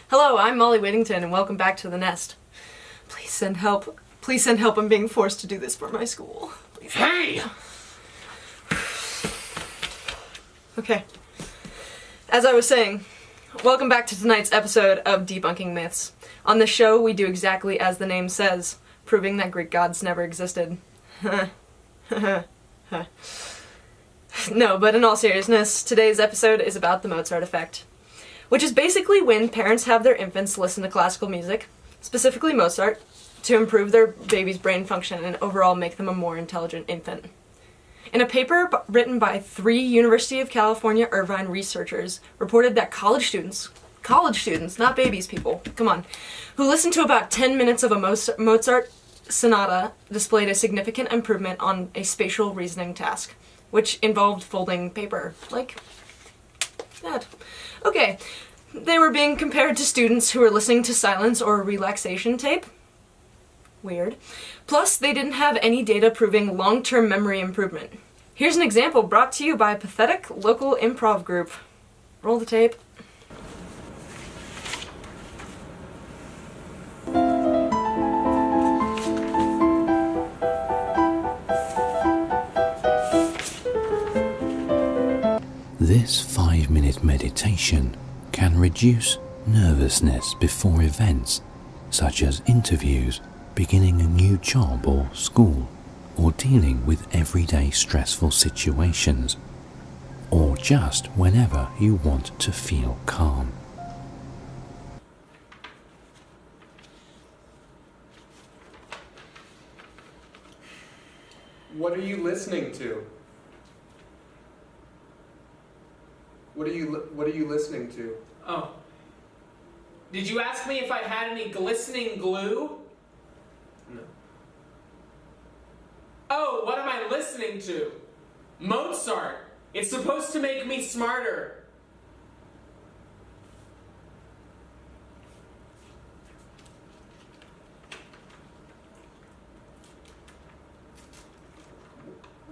Hello, I'm Molly Whittington, and welcome back to The Nest. Please send help. Please send help. I'm being forced to do this for my school. Please help. Hey! Okay. As I was saying, welcome back to tonight's episode of Debunking Myths. On this show, we do exactly as the name says, proving that Greek gods never existed. No, but in all seriousness, today's episode is about the Mozart Effect, which is basically when parents have their infants listen to classical music, specifically Mozart, to improve their baby's brain function and overall make them a more intelligent infant. In a paper written by 3 University of California Irvine researchers, reported that college students, not babies, people, come on, who listened to about 10 minutes of a Mozart sonata displayed a significant improvement on a spatial reasoning task, which involved folding paper, like that. Okay, they were being compared to students who were listening to silence or relaxation tape. Weird. Plus, they didn't have any data proving long-term memory improvement. Here's an example brought to you by a pathetic local improv group. Roll the tape. This 5-minute meditation can reduce nervousness before events, such as interviews, beginning a new job or school, or dealing with everyday stressful situations, or just whenever you want to feel calm. What are you listening to? What are you listening to? Oh. Did you ask me if I had any glistening glue? No. Oh, what am I listening to? Mozart. It's supposed to make me smarter.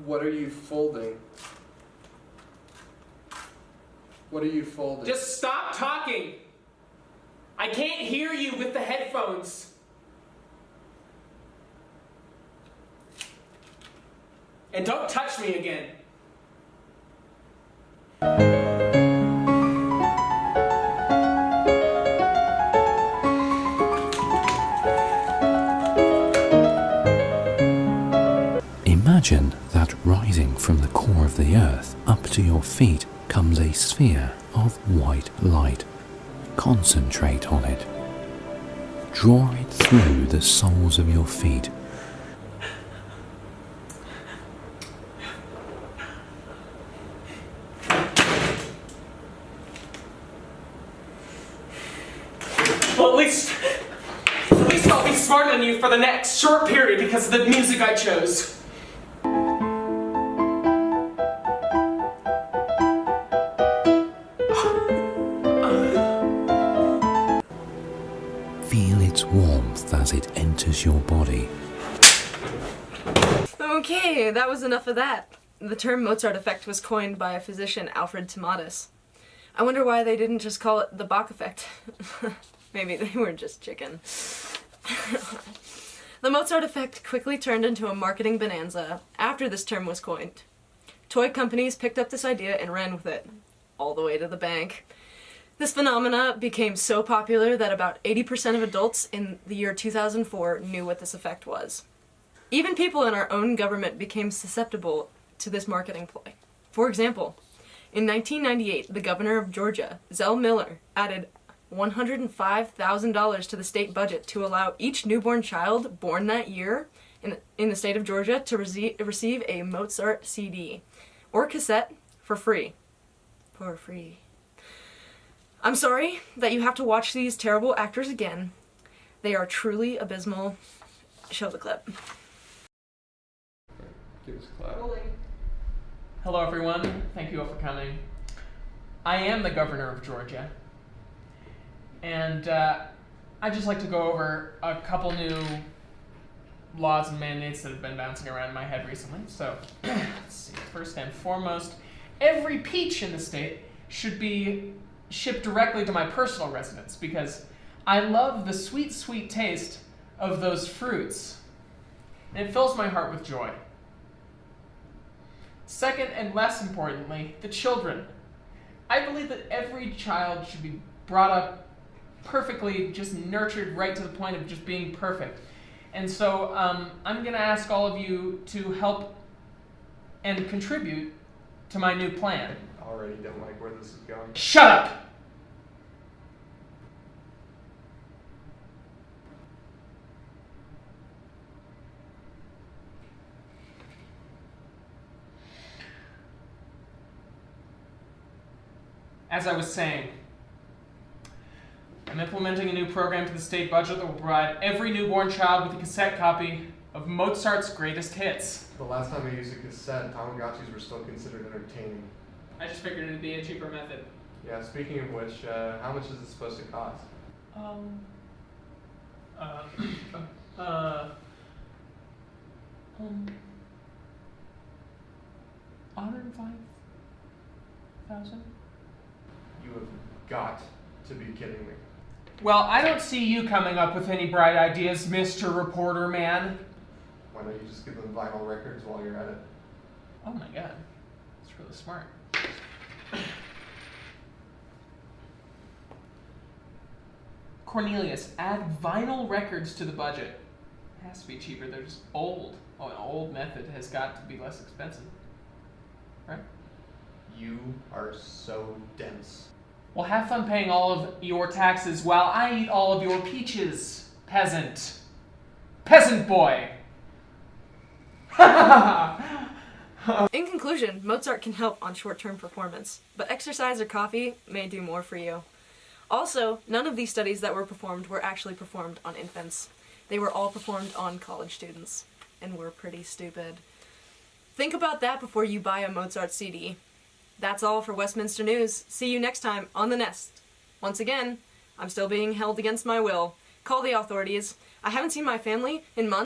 What are you folding? What are you folding? Just stop talking. I can't hear you with the headphones. And don't touch me again. Imagine that rising from the core of the earth up to your feet comes a sphere of white light. Concentrate on it. Draw it through the soles of your feet. Well, at least I'll be smarter than you for the next short period because of the music I chose. Feel its warmth as it enters your body. Okay, that was enough of that. The term Mozart Effect was coined by a physician, Alfred Tomatis. I wonder why they didn't just call it the Bach Effect. Maybe they were just chicken. The Mozart Effect quickly turned into a marketing bonanza after this term was coined. Toy companies picked up this idea and ran with it, all the way to the bank. This phenomena became so popular that about 80% of adults in the year 2004 knew what this effect was. Even people in our own government became susceptible to this marketing ploy. For example, in 1998, the governor of Georgia, Zell Miller, added $105,000 to the state budget to allow each newborn child born that year in the state of Georgia to receive a Mozart CD or cassette for free. For free. I'm sorry that you have to watch these terrible actors again. They are truly abysmal. Show the clip. Give us a clap. Hello everyone, thank you all for coming. I am the governor of Georgia, and I'd just like to go over a couple new laws and mandates that have been bouncing around in my head recently. So, let's see, first and foremost, every peach in the state should be shipped directly to my personal residence because I love the sweet, sweet taste of those fruits. And it fills my heart with joy. Second, and less importantly, the children. I believe that every child should be brought up perfectly, just nurtured right to the point of just being perfect. And so I'm going to ask all of you to help and contribute to my new plan. Already don't like where this is going. Shut up! As I was saying, I'm implementing a new program to the state budget that will provide every newborn child with a cassette copy of Mozart's greatest hits. The last time I used a cassette, Tamagotchis were still considered entertaining. I just figured it'd be a cheaper method. Yeah, speaking of which, how much is it supposed to cost? $105,000? You have got to be kidding me. Well, I don't see you coming up with any bright ideas, Mr. Reporter Man. Why don't you just give them vinyl records while you're at it? Oh my god, that's really smart. Cornelius, add vinyl records to the budget. It has to be cheaper, they're just old. Oh, an old method has got to be less expensive. Right? You are so dense. Well, have fun paying all of your taxes while I eat all of your peaches, peasant. Peasant boy! In conclusion, Mozart can help on short-term performance, but exercise or coffee may do more for you. Also, none of these studies that were performed were actually performed on infants. They were all performed on college students, and were pretty stupid. Think about that before you buy a Mozart CD. That's all for Westminster News. See you next time on The Nest. Once again, I'm still being held against my will. Call the authorities. I haven't seen my family in months.